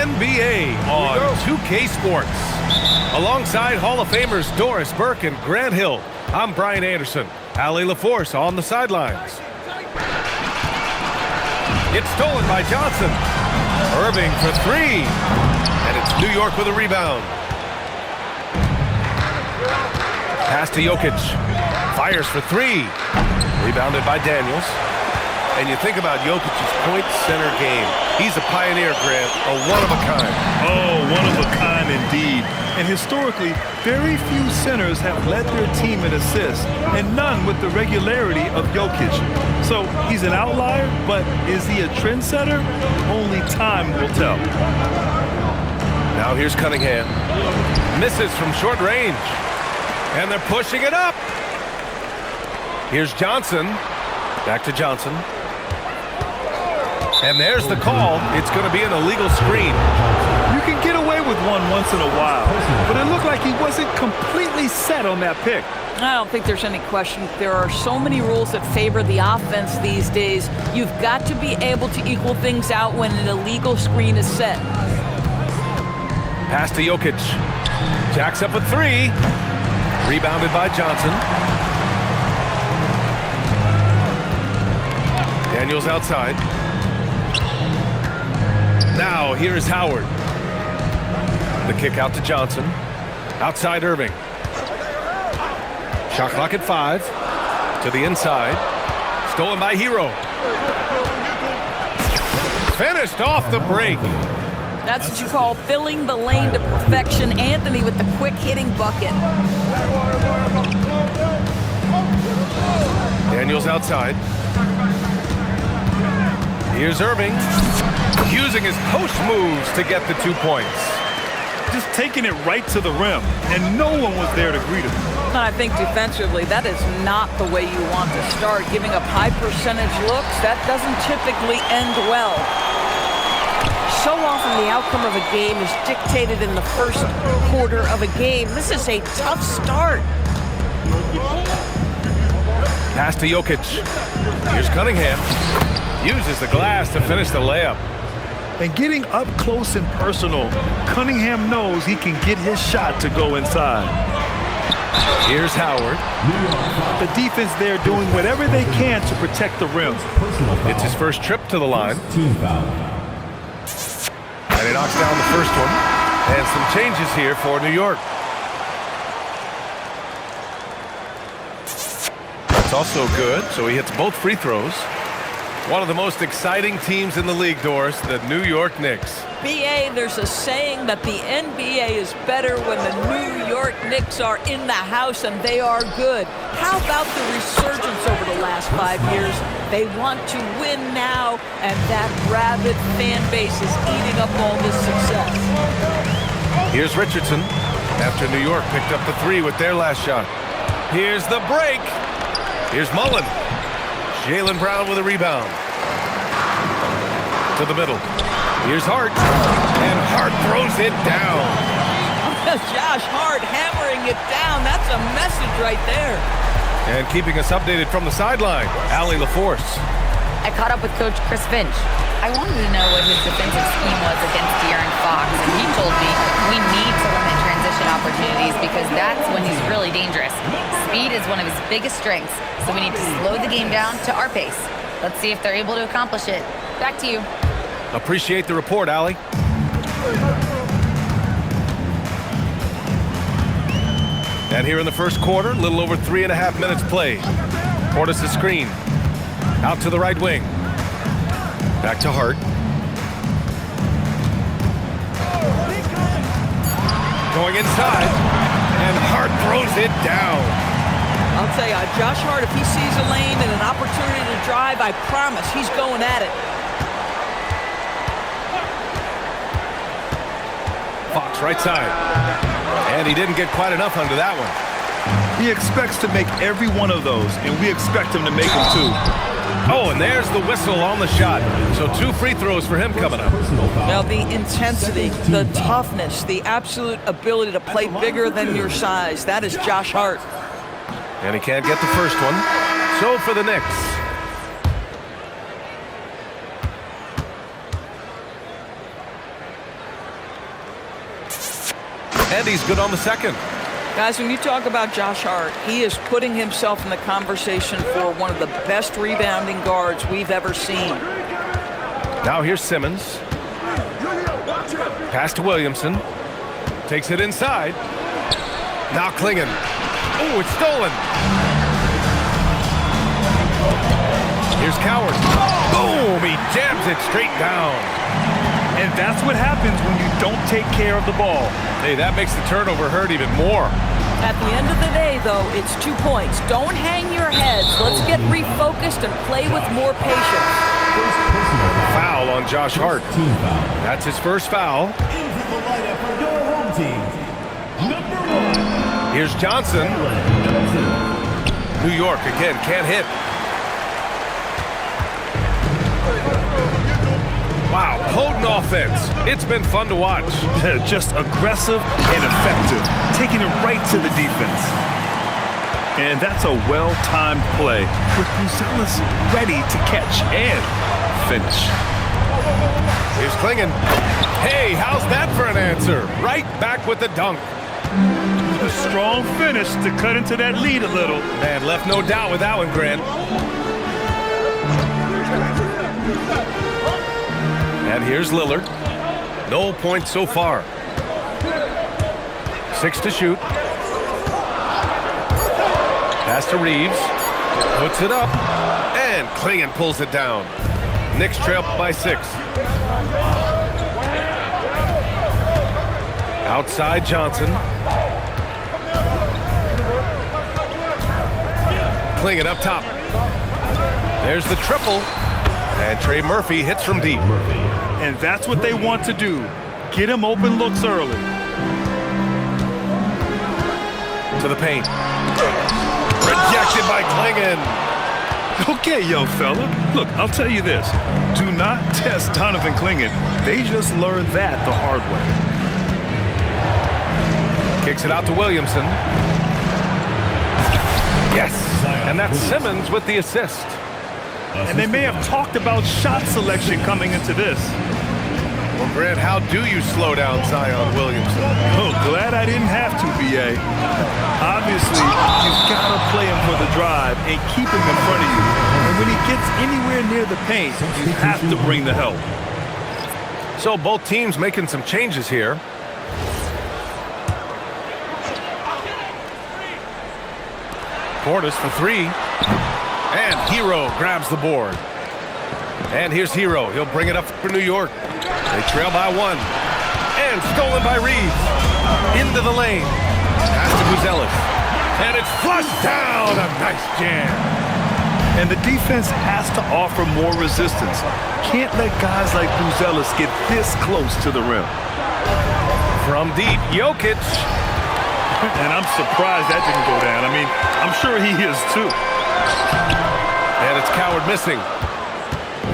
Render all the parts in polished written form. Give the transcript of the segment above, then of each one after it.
NBA on 2K Sports. Alongside Hall of Famers Doris Burke and Grant Hill, I'm Brian Anderson. Allie LaForce on the sidelines. It's stolen by Johnson. Irving for three. And it's New York with a rebound. Pass to Jokic. Fires for three. Rebounded by Daniels. And you think about Jokic's point center game. He's a pioneer, Grant, a one-of-a-kind. Oh, one-of-a-kind indeed. And historically, very few centers have led their team in assists, and none with the regularity of Jokic. So he's an outlier, but is he a trendsetter? Only time will tell. Now here's Cunningham. Misses from short range. And they're pushing it up. Here's Johnson. Back to Johnson. And there's the call. It's going to be an illegal screen. You can get away with one once in a while, but it looked like he wasn't completely set on that pick. I don't think there's any question. There are so many rules that favor the offense these days. You've got to be able to equal things out when an illegal screen is set. Pass to Jokic. Jacks up a three. Rebounded by Johnson. Daniels outside. Now here's Howard. The kick out to Johnson. Outside Irving. Shot clock at 5. To the inside. Stolen by Hero. Finished off the break. That's what you call filling the lane to perfection. Anthony with the quick hitting bucket. Daniels outside. Here's Irving. Using his post moves to get the 2 points. Just taking it right to the rim, and no one was there to greet him. I think defensively, that is not the way you want to start. Giving up high percentage looks, that doesn't typically end well. So often the outcome of a game is dictated in the first quarter of a game. This is a tough start. Pass to Jokic. Here's Cunningham. Uses the glass to finish the layup. And getting up close and personal, Cunningham knows he can get his shot to go inside. Here's Howard. The defense there doing whatever they can to protect the rim. It's his first trip to the line. And he knocks down the first one. And some changes here for New York. That's also good, so he hits both free throws. One of the most exciting teams in the league, Doris, the New York Knicks. BA, there's a saying that the NBA is better when the New York Knicks are in the house and they are good. How about the resurgence over the last 5 years? They want to win now, and that rabid fan base is eating up all this success. Here's Richardson after New York picked up the three with their last shot. Here's the break. Here's Mullen. Jaylen Brown with a rebound. To the middle. Here's Hart. And Hart throws it down. Josh Hart hammering it down. That's a message right there. And keeping us updated from the sideline, Allie LaForce. I caught up with Coach Chris Finch. I wanted to know what his defensive scheme was against De'Aaron Fox, and he told me we need to limit transition opportunities because that's when he's really dangerous. Speed is one of his biggest strengths, so we need to slow the game down to our pace. Let's see if they're able to accomplish it. Back to you. Appreciate the report, Allie. And here in the first quarter, a little over 3.5 minutes played. Portis' screen. Out to the right wing. Back to Hart. Going inside. And Hart throws it down. I'll tell you, Josh Hart, if he sees a lane and an opportunity to drive, I promise he's going at it. Fox right side. And he didn't get quite enough under that one. He expects to make every one of those, and we expect him to make them too. Oh, and there's the whistle on the shot. So 2 free throws for him coming up. Now, the intensity, the toughness, the absolute ability to play bigger than your size, that is Josh Hart. And he can't get the first one. So for the Knicks. And he's good on the second. Guys, when you talk about Josh Hart, he is putting himself in the conversation for one of the best rebounding guards we've ever seen. Now here's Simmons. Pass to Williamson. Takes it inside. Now Klingon. Oh, it's stolen. Here's Coward. Boom! He jams it straight down. And that's what happens when you don't take care of the ball. Hey, that makes the turnover hurt even more. At the end of the day, though, it's 2 points. Don't hang your heads. Let's get refocused and play with more patience. Foul on Josh Hart. That's his first foul. Here's Johnson. New York again, can't hit. Wow, potent offense. It's been fun to watch. Just aggressive and effective, taking it right to the defense. And that's a well-timed play with Buzelis ready to catch and finish. Here's Klingon. Hey, how's that for an answer? Right back with the dunk. A strong finish to cut into that lead a little. Man, left no doubt with that one, Grant. And here's Lillard. No points so far. 6 to shoot. Pass to Reeves. Puts it up. And Klingon pulls it down. Knicks trail by 6. Outside Johnson. Klingon up top. There's the triple. And Trey Murphy hits from deep. And that's what they want to do. Get him open looks early. To the paint. Rejected by Klingon. Okay, young fella. Look, I'll tell you this. Do not test Donovan Klingon. They just learned that the hard way. Kicks it out to Williamson. Yes. And that's Simmons with the assist. And they may have talked about shot selection coming into this. Well, Grant, how do you slow down Zion Williamson? Oh, glad I didn't have to, B.A. Obviously, you've got to play him for the drive and keep him in front of you. And when he gets anywhere near the paint, you have to bring the help. So both teams making some changes here. Portis for 3. And Hero grabs the board. And here's Hero. He'll bring it up for New York. They trail by 1. And stolen by Reeves. Into the lane. Pass to Buzelis. And it's flushed down. A nice jam. And the defense has to offer more resistance. Can't let guys like Buzelis get this close to the rim. From deep, Jokic. And I'm surprised that didn't go down. I mean, I'm sure he is too. And it's Coward missing.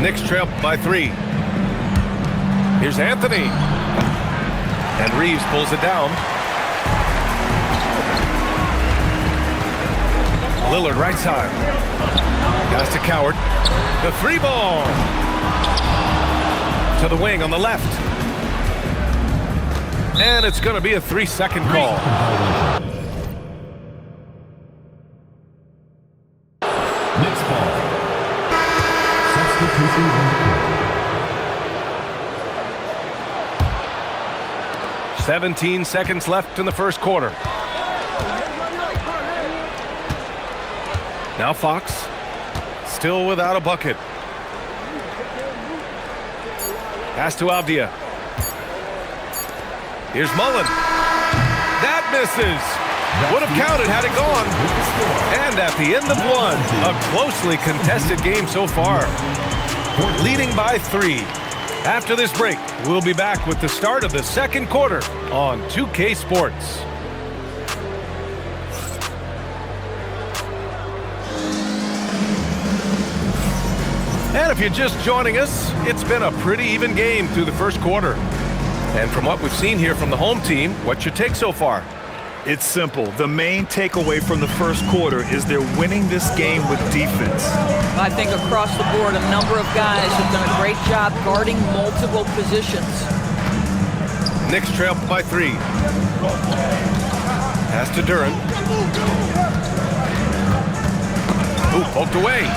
Knicks trail by 3. Here's Anthony. And Reeves pulls it down. Lillard right side. Pass to Coward. The 3 ball. To the wing on the left. And it's going to be a 3-second call. Next ball. Substitution. 17 seconds left in the first quarter. Now Fox, still without a bucket. Pass to Avdia. Here's Mullen. That misses. Would have counted had it gone. And at the end of 1, a closely contested game so far. Leading by 3. After this break, we'll be back with the start of the second quarter on 2K Sports. And if you're just joining us, it's been a pretty even game through the first quarter. And from what we've seen here from the home team, what's your take so far? It's simple. The main takeaway from the first quarter is they're winning this game with defense. I think across the board, a number of guys have done a great job guarding multiple positions. Knicks trail by 3. Pass to Duran. Ooh, poked away.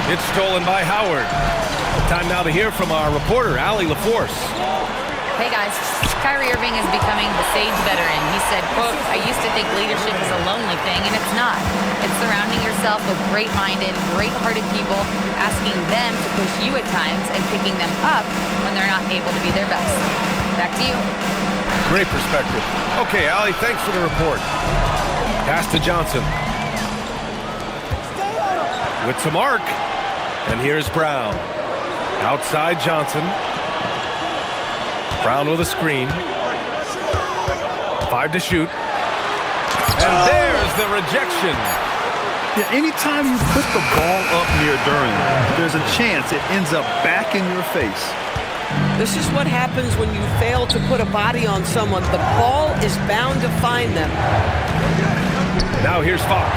It's stolen by Howard. Time now to hear from our reporter, Allie LaForce. Hey guys, Kyrie Irving is becoming the sage veteran. He said, quote, "I used to think leadership is a lonely thing, and it's not. It's surrounding yourself with great-minded, great-hearted people, asking them to push you at times and picking them up when they're not able to be their best." Back to you. Great perspective. Okay, Allie, thanks for the report. Pass to Johnson. With some arc. And here's Brown. Outside Johnson. Brown with a screen. 5 to shoot. And there's the rejection. Yeah, anytime you put the ball up near Duran, there's a chance it ends up back in your face. This is what happens when you fail to put a body on someone. The ball is bound to find them. Now here's Fox.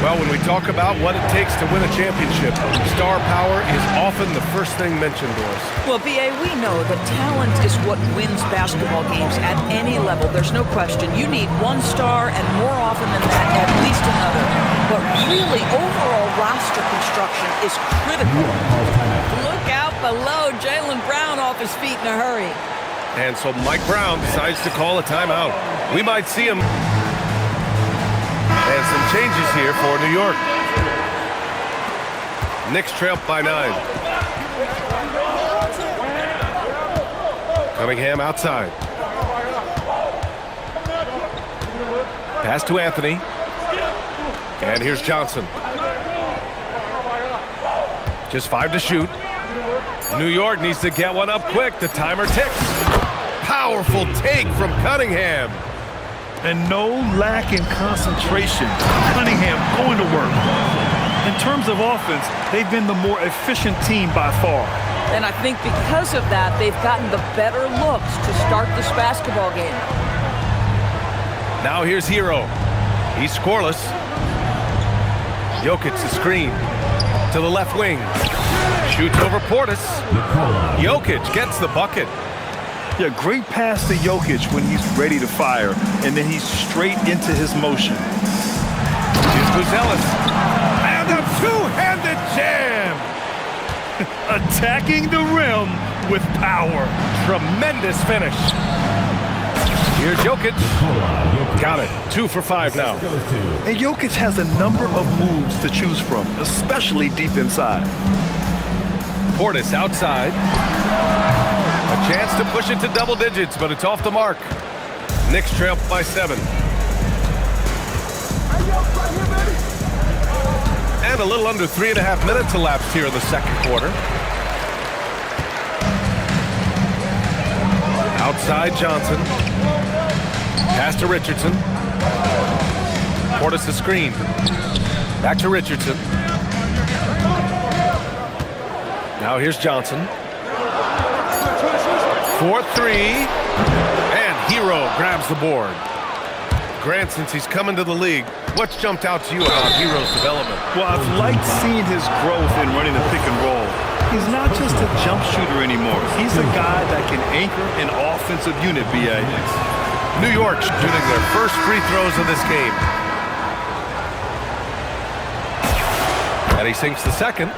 Well, when we talk about what it takes to win a championship, star power is often the first thing mentioned, Doris. Well, B.A., we know that talent is what wins basketball games at any level. There's no question. You need one star, and more often than that, at least another. But really, overall roster construction is critical. Look out below. Jaylen Brown off his feet in a hurry. And so Mike Brown decides to call a timeout. We might see him. And some changes here for New York. Knicks trail by 9. Cunningham outside. Pass to Anthony. And here's Johnson. Just 5 to shoot. New York needs to get one up quick. The timer ticks. Powerful take from Cunningham. And no lack in concentration. Cunningham going to work. In terms of offense, they've been the more efficient team by far. And I think because of that, they've gotten the better looks to start this basketball game. Now here's Hero. He's scoreless. Jokic the screen to the left wing. Shoots over Portis. Jokic gets the bucket. Yeah, great pass to Jokic when he's ready to fire, and then he's straight into his motion. Here's Buzelis. And a two-handed jam. Attacking the rim with power. Tremendous finish. Here's Jokic. Got it. 2 for 5 now. And Jokic has a number of moves to choose from, especially deep inside. Portis outside. A chance to push it to double digits, but it's off the mark. Knicks trail by 7. And a little under 3.5 minutes elapsed here in the second quarter. Outside Johnson. Pass to Richardson. Portis the screen. Back to Richardson. Now here's Johnson. 4-3. And Hero grabs the board. Grant, since he's come into the league, what's jumped out to you about Hero's development? Well, I've liked seeing his growth in running the pick and roll. He's not just a jump shooter anymore. He's a guy that can anchor an offensive unit, B.A. New York shooting their first free throws of this game. And he sinks the second.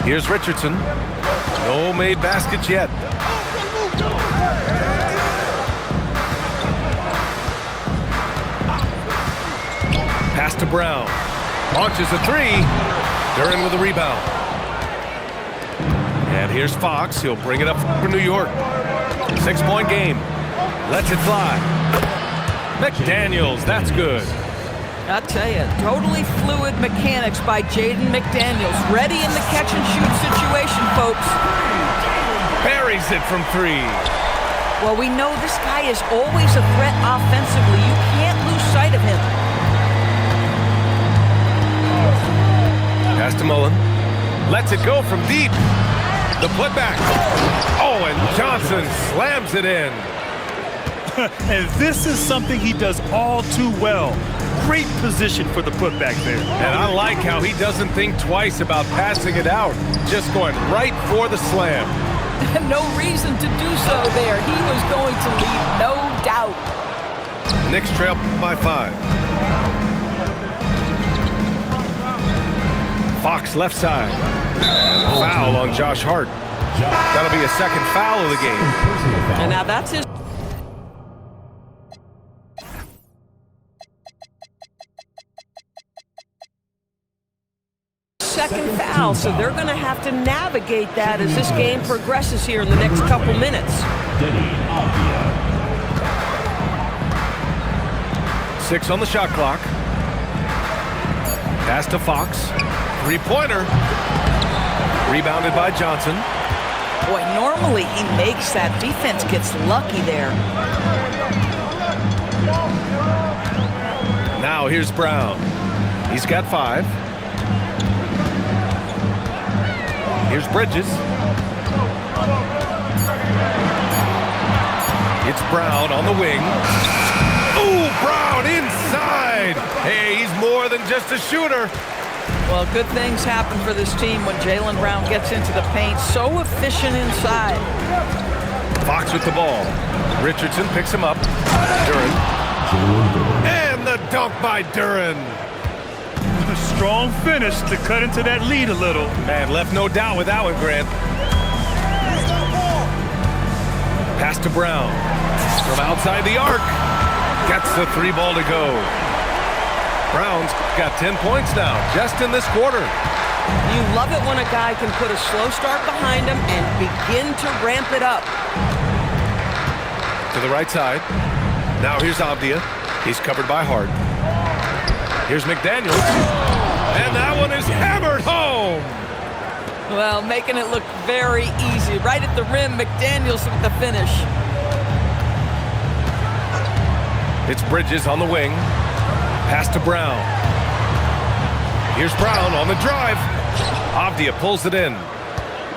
Here's Richardson. No made baskets yet. Pass to Brown. Launches a 3. Duran with a rebound. And here's Fox. He'll bring it up for New York. 6-point game. Lets it fly. McDaniels, that's good. I'll tell you, totally fluid mechanics by Jaden McDaniels. Ready in the catch-and-shoot situation, folks. Buries it from 3. Well, we know this guy is always a threat offensively. You can't lose sight of him. Pass to Mullen. Lets it go from deep. The putback. Oh, and Johnson slams it in. And this is something he does all too well. Great position for the putback there. And I like how he doesn't think twice about passing it out, just going right for the slam. No reason to do so there. He was going to leave, no doubt. Knicks trail by 5. Fox left side. Foul on Josh Hart. That'll be a second foul of the game. And now that's his second foul, so they're going to have to navigate that as this game progresses here in the next couple minutes. 6 on the shot clock. Pass to Fox. Three-pointer. Rebounded by Johnson. Boy, normally he makes that. Defense gets lucky there. Now here's Brown. He's got 5. Here's Bridges. It's Brown on the wing. Ooh, Brown inside. Hey, he's more than just a shooter. Well, good things happen for this team when Jaylen Brown gets into the paint. So efficient inside. Fox with the ball. Richardson picks him up. Duren. And the dunk by Duren. A strong finish to cut into that lead a little. Man, left no doubt with that one, Grant. Pass to Brown. From outside the arc. Gets the 3 ball to go. Brown's got 10 points now, just in this quarter. You love it when a guy can put a slow start behind him and begin to ramp it up. To the right side. Now here's Avdia. He's covered by Hart. Here's McDaniels. And that one is hammered home. Well, making it look very easy. Right at the rim, McDaniels with the finish. It's Bridges on the wing. Pass to Brown. Here's Brown on the drive. Avdia pulls it in.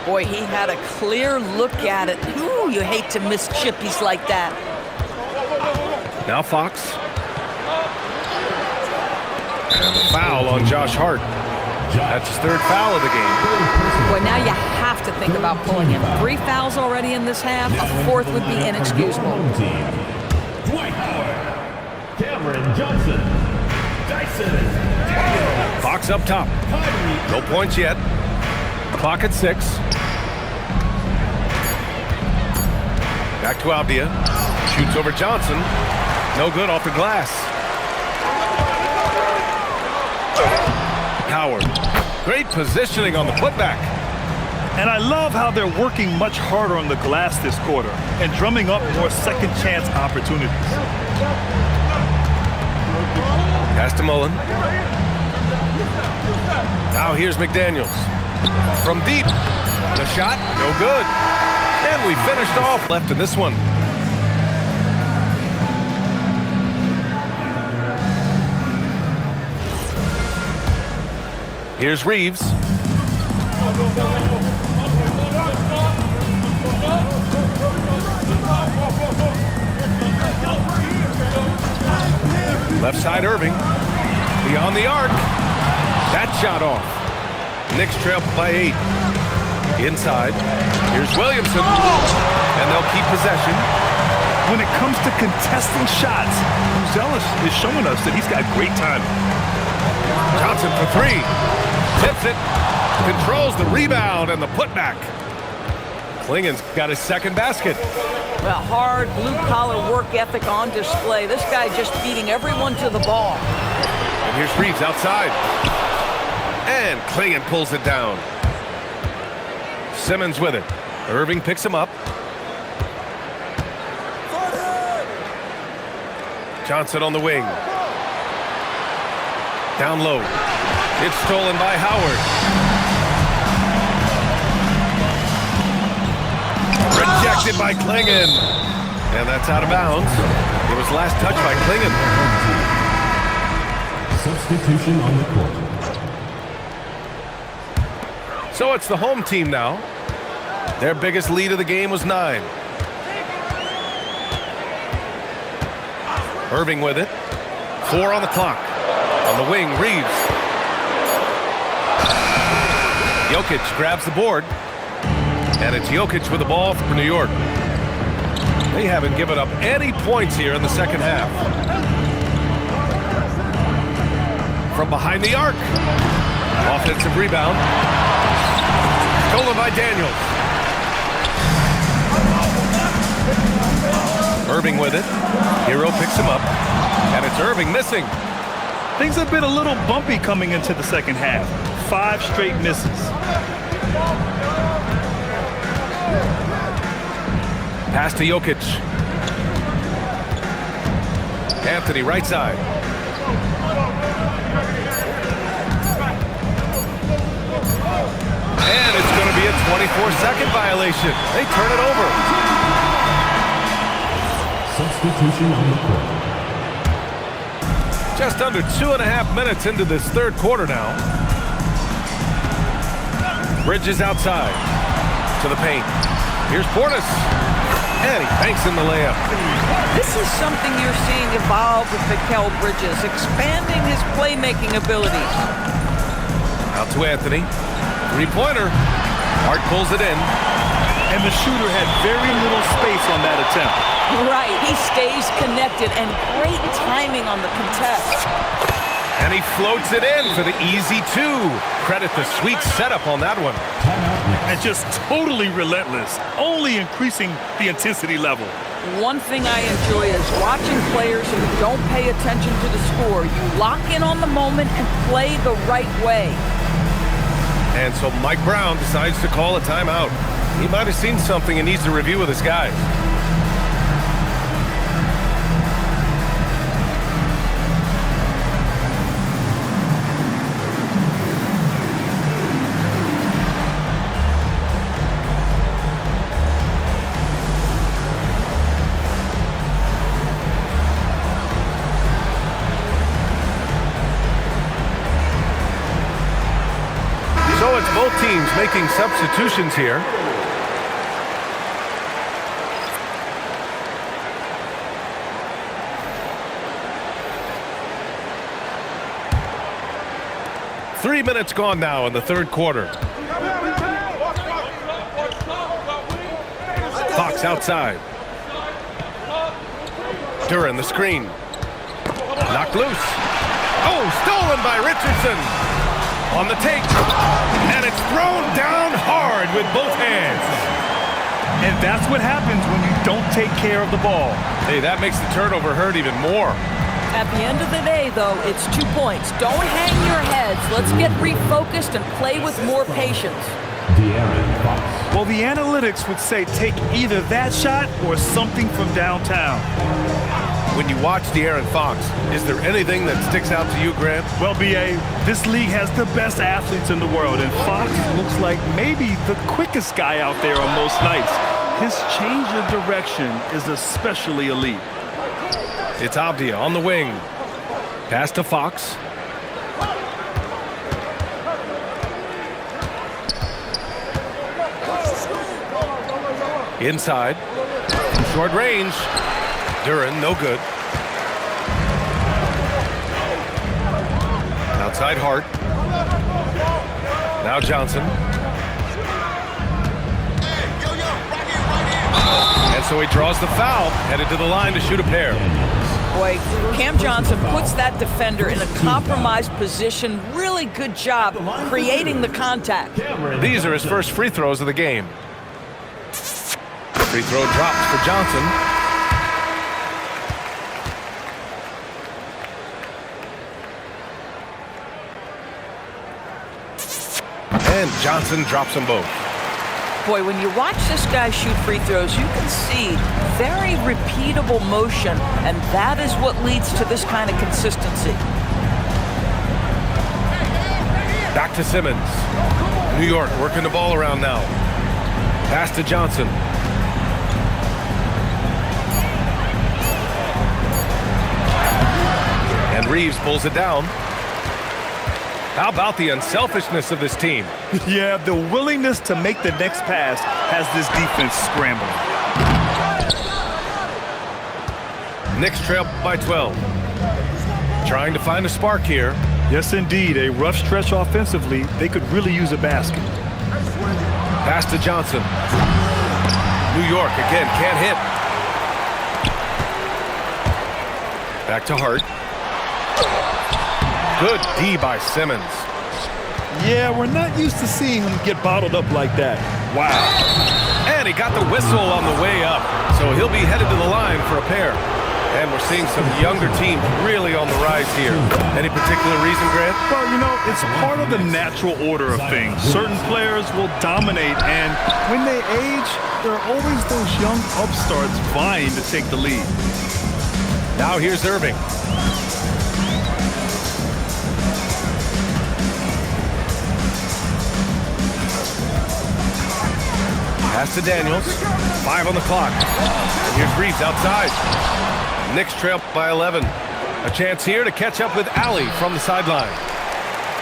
Boy, he had a clear look at it. Ooh, you hate to miss chippies like that. Now Fox. And a foul on Josh Hart. That's his 3rd foul of the game. Boy, now you have to think about pulling him. 3 fouls already in this half. A 4th would be inexcusable. Dwight Howard. Cameron Johnson. Fox up top. No points yet. Clock at 6. Back to Avdia. Shoots over Johnson. No good off the glass. Howard. Great positioning on the putback. And I love how they're working much harder on the glass this quarter and drumming up more second chance opportunities. Pass to Mullen. Now here's McDaniels. From deep. The shot, no good. And we finished off left in this one. Here's Reeves. Left side Irving. Beyond the arc. That shot off. Knicks trail by 8. Inside. Here's Williamson. And they'll keep possession. When it comes to contesting shots, Zealous is showing us that he's got great timing. Johnson for 3. Tips it. Controls the rebound and the putback. Klingen's got his 2nd basket. Well, hard blue-collar work ethic on display. This guy just beating everyone to the ball. And here's Reeves outside. And Klingen pulls it down. Simmons with it. Irving picks him up. Johnson on the wing. Down low. It's stolen by Howard. Rejected by Klingen. And that's out of bounds. It was last touched by Klingen. Substitution on the court. So it's the home team now. Their biggest lead of the game was 9. Irving with it. 4 on the clock. On the wing, Reeves. Jokic grabs the board. And it's Jokic with the ball for New York. They haven't given up any points here in the second half. From behind the arc. Offensive rebound. Stolen by Daniels. Irving with it. Hero picks him up. And it's Irving missing. Things have been a little bumpy coming into the second half. 5 straight misses. Pass to Jokic. Anthony, right side. And it's going to be a 24-second violation. They turn it over. Substitution on the court. Just under 2.5 minutes into this third quarter now. Bridges outside to the paint. Here's Portis. And he banks in the layup. This is something you're seeing evolve with Mikal Bridges, expanding his playmaking abilities. Out to Anthony. Three-pointer. Hart pulls it in. And the shooter had very little space on that attempt. Right, he stays connected and great timing on the contest. And he floats it in for the easy 2. Credit the sweet setup on that one. And just totally relentless, only increasing the intensity level. One thing I enjoy is watching players who don't pay attention to the score. You lock in on the moment and play the right way. And so Mike Brown decides to call a timeout. He might have seen something and needs to review with his guys. So it's both teams making substitutions here. Three minutes gone now in the third quarter. Fox outside. Duran the screen. Knocked loose. Oh, stolen by Richardson. On the take, and it's thrown down hard with both hands. And that's what happens when you don't take care of the ball. Hey, that makes the turnover hurt even more. At the end of the day, though, it's 2 points. Don't hang your heads. Let's get refocused and play with more patience. Well, the analytics would say take either that shot or something from downtown. When you watch De'Aaron Fox, is there anything that sticks out to you, Grant? Well, B.A., this league has the best athletes in the world, and Fox looks like maybe the quickest guy out there on most nights. His change of direction is especially elite. It's Avdia on the wing. Pass to Fox. Inside. From short range. Duran, no good. Outside Hart. Now Johnson. And so he draws the foul, headed to the line to shoot a pair. Boy, Cam Johnson puts that defender in a compromised position. Really good job creating the contact. These are his first free throws of the game. Free throw drops for Johnson. And Johnson drops them both. Boy, when you watch this guy shoot free throws, you can see very repeatable motion, and that is what leads to this kind of consistency. Back to Simmons. New York working the ball around now. Pass to Johnson. And Reeves pulls it down. How about the unselfishness of this team? Yeah, the willingness to make the next pass has this defense scrambling. Knicks trail by 12. Trying to find a spark here. Yes, indeed. A rough stretch offensively. They could really use a basket. Pass to Johnson. New York again, can't hit. Back to Hart. Good D by Simmons. Yeah, we're not used to seeing him get bottled up like that. Wow. And he got the whistle on the way up, so he'll be headed to the line for a pair. And we're seeing some younger teams really on the rise here. Any particular reason, Grant? Well, you know, it's part of the natural order of things. Certain players will dominate, and when they age, there are always those young upstarts vying to take the lead. Now here's Irving. Pass to Daniels. 5 on the clock. And here's Reeves outside. Knicks trail by 11. A chance here to catch up with Allie from the sideline.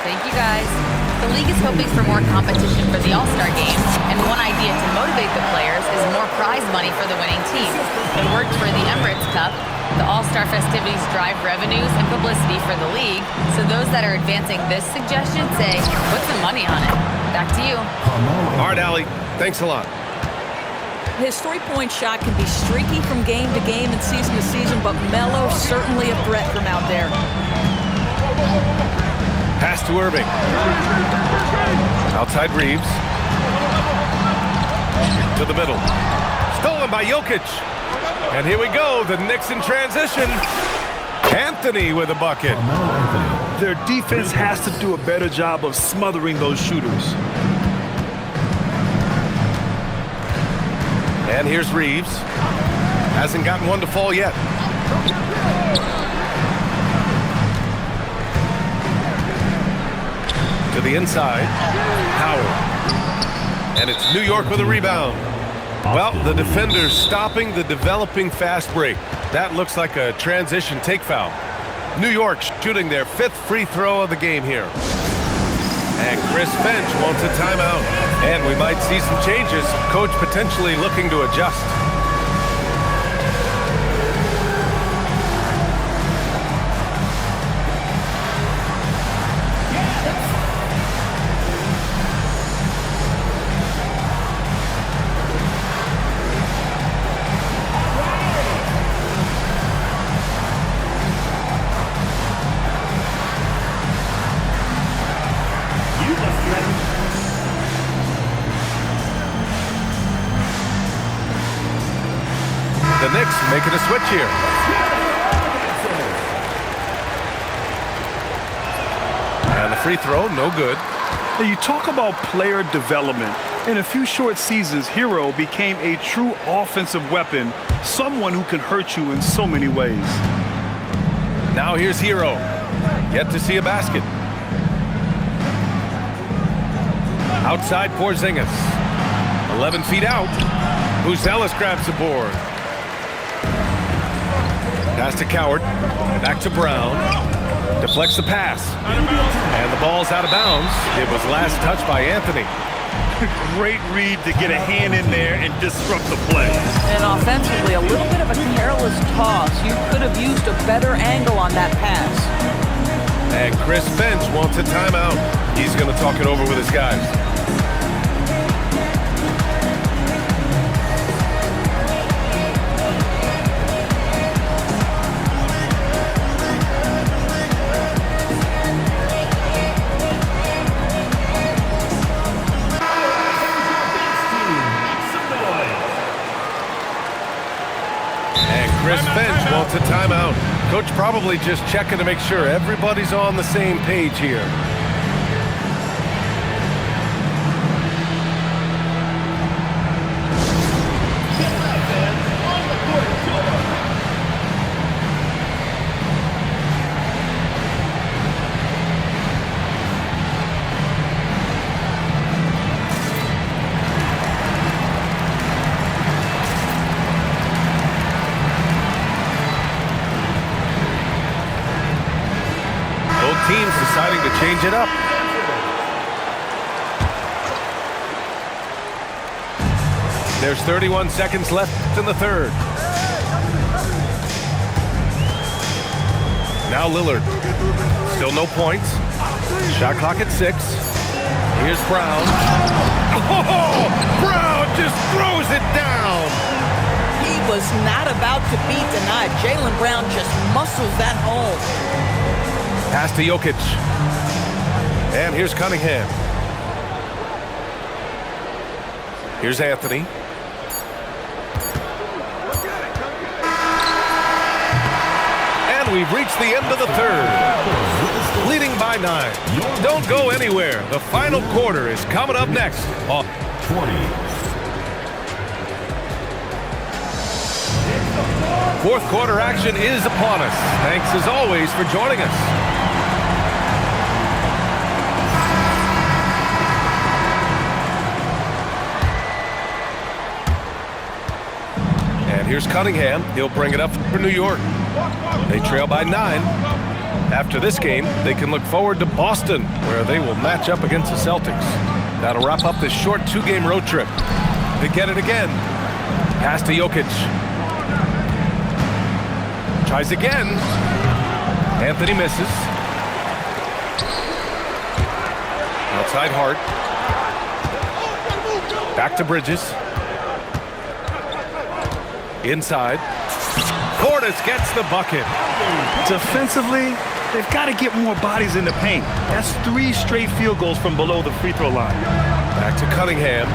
Thank you, guys. The league is hoping for more competition for the All-Star game, and one idea to motivate the players is more prize money for the winning team. It worked for the Emirates Cup. The All-Star festivities drive revenues and publicity for the league, so those that are advancing this suggestion say, put some money on it. Back to you. All right, Allie. Thanks a lot. His three-point shot can be streaky from game to game and season to season, but Melo certainly a threat from out there. Pass to Irving. Outside Reeves. To the middle. Stolen by Jokic. And here we go, the Knicks in transition. Anthony with a bucket. Their defense has to do a better job of smothering those shooters. And here's Reeves. Hasn't gotten one to fall yet. To the inside. Howard. And it's New York with a rebound. Well, the defender's stopping the developing fast break. That looks like a transition take foul. New York shooting their 5th free throw of the game here. And Chris Finch wants a timeout. And we might see some changes. Coach potentially looking to adjust. The Knicks making a switch here. And the free throw, no good. Now, you talk about player development. In a few short seasons, Hero became a true offensive weapon, someone who can hurt you in so many ways. Now here's Hero. Yet to see a basket. Outside Porzingis. 11 feet out. Buzelis grabs the board. Pass to Coward. Back to Brown. Deflects the pass. And the ball's out of bounds. It was last touched by Anthony. Great read to get a hand in there and disrupt the play. And offensively, a little bit of a careless toss. You could have used a better angle on that pass. And Chris Finch wants a timeout. He's going to talk it over with his guys. Chris Finch wants a timeout. Coach probably just checking to make sure everybody's on the same page here. Teams deciding to change it up. There's 31 seconds left in the third. Now Lillard. Still no points. Shot clock at 6. Here's Brown. Oh! Brown just throws it down. He was not about to be denied. Jaylen Brown just muscles that home. Pass to Jokic. And here's Cunningham. Here's Anthony. And we've reached the end of the third. Leading by 9. Don't go anywhere. The final quarter is coming up next. 20. Fourth quarter action is upon us. Thanks as always for joining us. And here's Cunningham. He'll bring it up for New York. They trail by 9. After this game, they can look forward to Boston, where they will match up against the Celtics. That'll wrap up this short 2-game road trip. They get it again. Pass to Jokic. Tries again. Anthony misses. Outside Hart. Back to Bridges. Inside. Portis gets the bucket. Defensively, they've got to get more bodies in the paint. That's 3 straight field goals from below the free throw line. Back to Cunningham.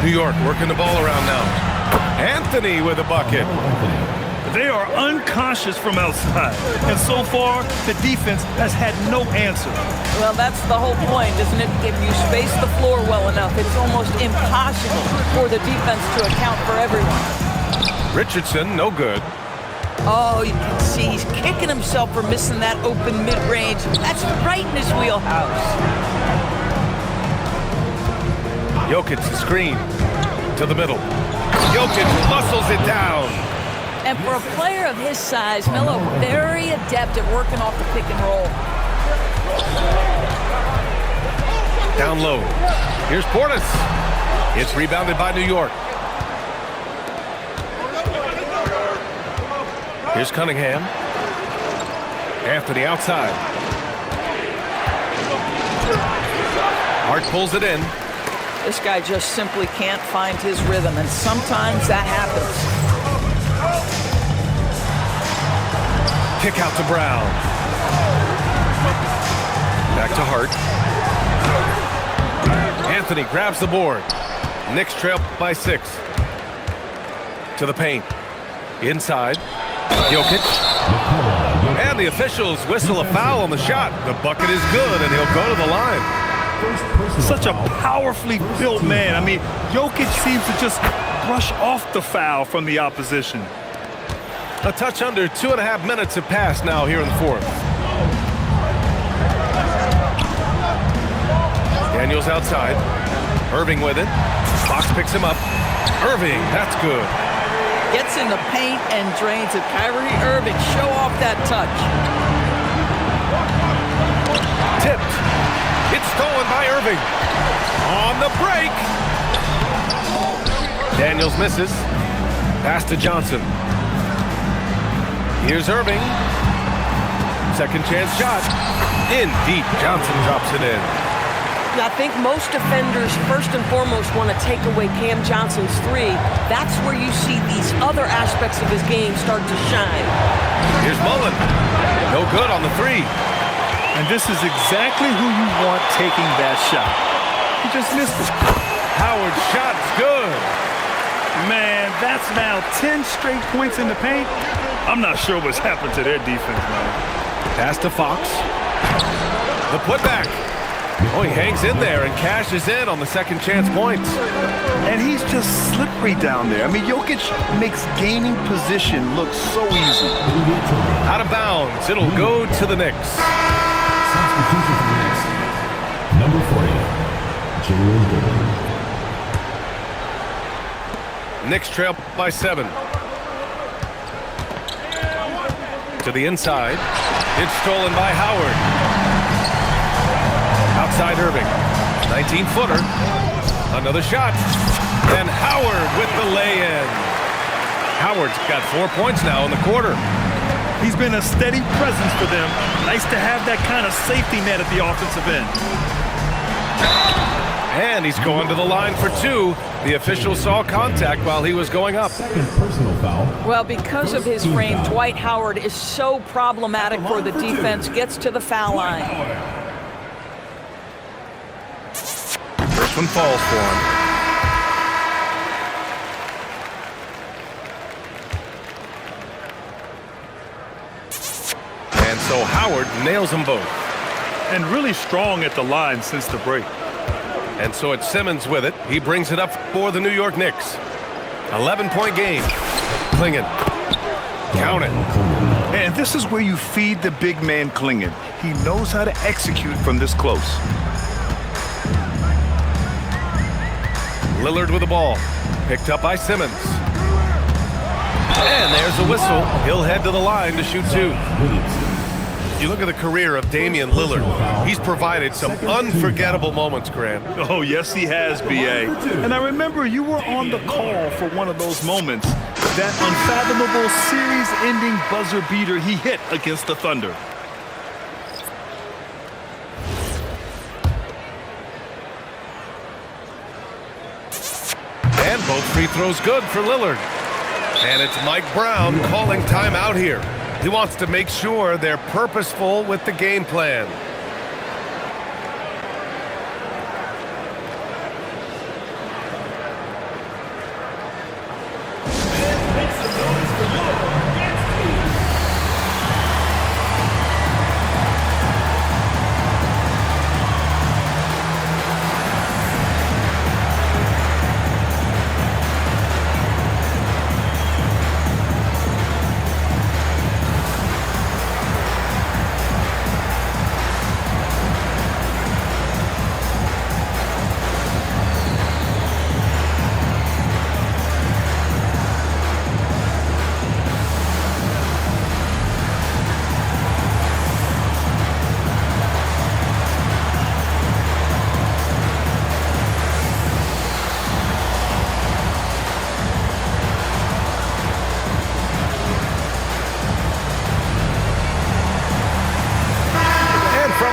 New York working the ball around now. Anthony with a bucket. They are unconscious from outside, and so far, the defense has had no answer. Well, that's the whole point, isn't it? If you space the floor well enough, it's almost impossible for the defense to account for everyone. Richardson, no good. Oh, you can see he's kicking himself for missing that open mid-range. That's right in his wheelhouse. Jokic the screen to the middle. Jokic muscles it down. And for a player of his size, Melo very adept at working off the pick and roll. Down low. Here's Portis. It's rebounded by New York. Here's Cunningham. Anthony outside. Hart pulls it in. This guy just simply can't find his rhythm, and sometimes that happens. Kick out to Brown. Back to Hart. Anthony grabs the board. Knicks trail by 6. To the paint. Inside. Jokic. And the officials whistle a foul on the shot. The bucket is good, and he'll go to the line. Such a powerfully built man. I mean, Jokic seems to just brush off the foul from the opposition. A touch under 2.5 minutes have passed now here in the fourth. Daniels outside. Irving with it. Fox picks him up. Irving, that's good. Gets in the paint and drains it. Kyrie Irving, show off that touch. Tipped. It's stolen by Irving. On the break. Daniels misses. Pass to Johnson. Here's Irving. Second chance shot. In deep. Johnson drops it in. I think most defenders, first and foremost, want to take away Cam Johnson's 3. That's where you see these other aspects of his game start to shine. Here's Mullen. No good on the 3. And this is exactly who you want taking that shot. He just missed it. Howard's shot's good. Man, that's now 10 straight points in the paint. I'm not sure what's happened to their defense, man. Pass to Fox. The putback. Oh, he hangs in there and cashes in on the second chance points. And he's just slippery down there. I mean, Jokic makes gaining position look so easy. Out of bounds. It'll go to the Knicks. Substitution for the Knicks. Number 40, Jalen Green. Knicks trail by 7. To the inside. It's stolen by Howard. Outside Irving. 19-footer. Another shot. And Howard with the lay-in. Howard's got 4 points now in the quarter. He's been a steady presence for them. Nice to have that kind of safety net at the offensive end. And he's going to the line for two. The official saw contact while he was going up. Second personal foul. Well, because of his frame, Dwight Howard is so problematic for the defense. Gets to the foul line. First one falls for him. And so Howard nails them both. And really strong at the line since the break. And so it's Simmons with it. He brings it up for the New York Knicks. 11-point game. Clingan. Count it. And this is where you feed the big man Clingan. He knows how to execute from this close. Lillard with the ball. Picked up by Simmons. And there's a whistle. He'll head to the line to shoot two. You look at the career of Damian Lillard. He's provided some unforgettable moments, Grant. Oh, yes, he has, B.A. And I remember you were on the call for one of those moments. That unfathomable series-ending buzzer beater he hit against the Thunder. And both free throws good for Lillard. And it's Mike Brown calling timeout here. He wants to make sure they're purposeful with the game plan.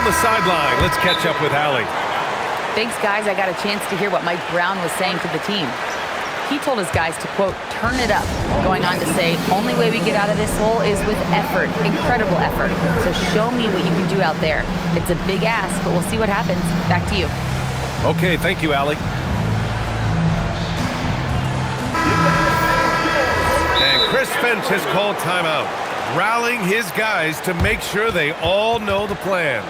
The sideline. Let's catch up with Allie. Thanks, guys. I got a chance to hear what Mike Brown was saying to the team. He told his guys to, quote, turn it up, going on to say, only way we get out of this hole is with effort, incredible effort. So show me what you can do out there. It's a big ask, but we'll see what happens. Back to you. Okay, thank you, Allie. And Chris Finch has called timeout, rallying his guys to make sure they all know the plan.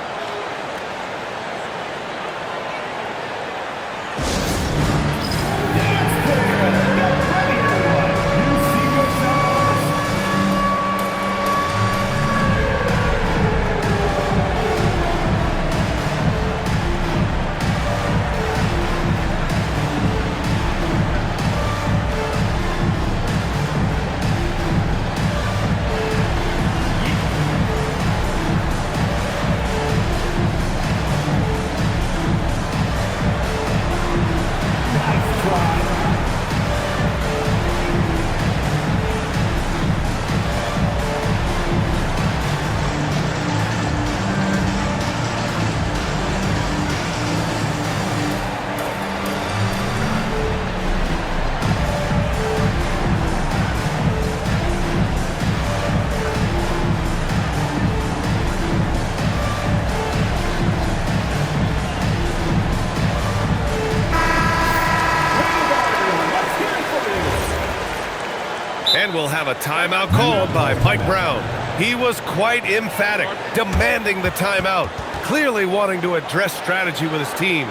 And we'll have a timeout called by Mike Brown. He was quite emphatic, demanding the timeout, clearly wanting to address strategy with his team.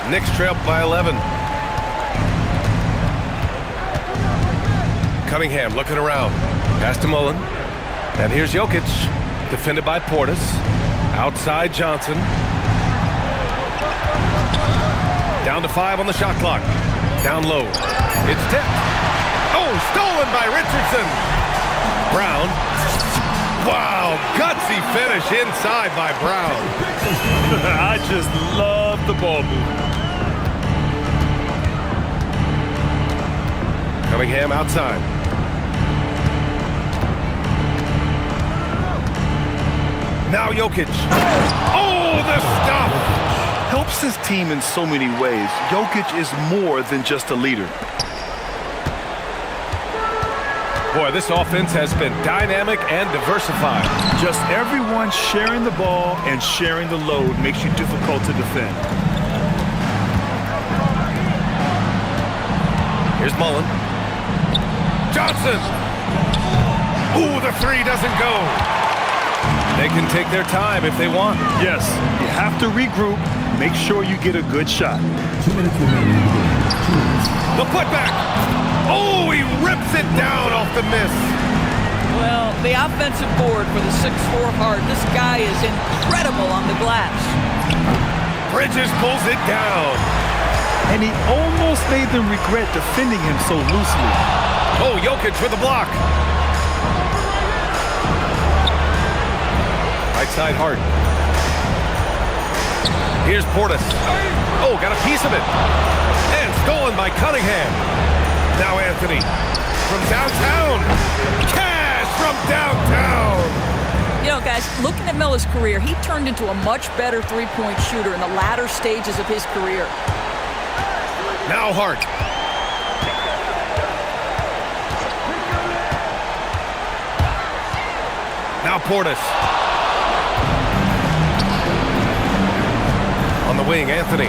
Knicks trail by 11. Cunningham looking around. Pass to Mullen. And here's Jokic, defended by Portis. Outside Johnson. Down to 5 on the shot clock. Down low. It's tipped. Oh, stolen by Richardson. Brown. Wow, gutsy finish inside by Brown. I just love the ball movement. Cunningham outside. Now Jokic. Oh, the stop! Helps his team in so many ways. Jokic is more than just a leader. Boy, this offense has been dynamic and diversified. Just everyone sharing the ball and sharing the load makes you difficult to defend. Here's Mullen. Johnson! Ooh, the three doesn't go. They can take their time if they want. Yes, you have to regroup. Make sure you get a good shot. 2 minutes remaining in the game. 2 minutes. The putback! Oh, he rips it down off the miss. Well, the offensive board for the 6'4" guard, this guy is incredible on the glass. Bridges pulls it down. And he almost made them regret defending him so loosely. Oh, Jokic with the block. Right side Hart. Here's Portis. Oh, got a piece of it. And stolen by Cunningham. Now Anthony. From downtown. Cash from downtown. You know, guys, looking at Melo's career, he turned into a much better three-point shooter in the latter stages of his career. Now Hart. Now Portis. On the wing, Anthony.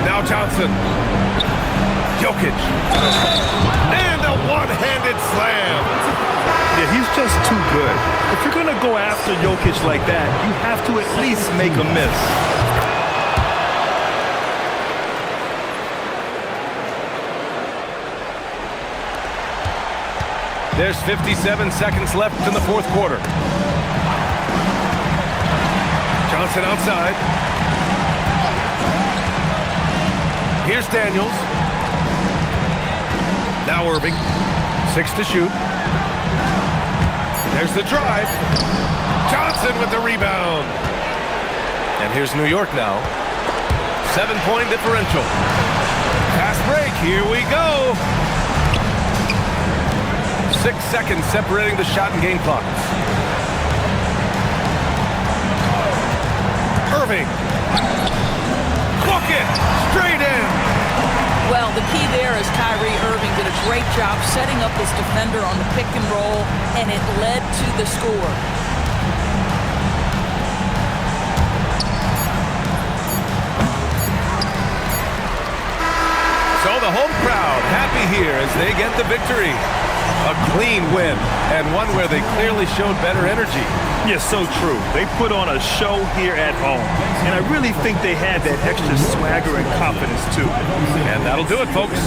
Now Johnson. Jokic. And a one-handed slam. Yeah, he's just too good. If you're going to go after Jokic like that, you have to at least make a miss. There's 57 seconds left in the fourth quarter. Johnson outside. Here's Daniels. Now Irving. 6 to shoot. There's the drive. Johnson with the rebound. And here's New York now. 7-point differential. Fast break. Here we go. 6 seconds separating the shot and game clocks. Irving. Bucket. Straight in. Well, the key there is Kyrie Irving did a great job setting up this defender on the pick and roll, and it led to the score. So the home crowd happy here as they get the victory. A clean win, and one where they clearly showed better energy. Yes, so true. They put on a show here at home, and I really think they had that extra swagger and confidence, too. And that'll do it, folks.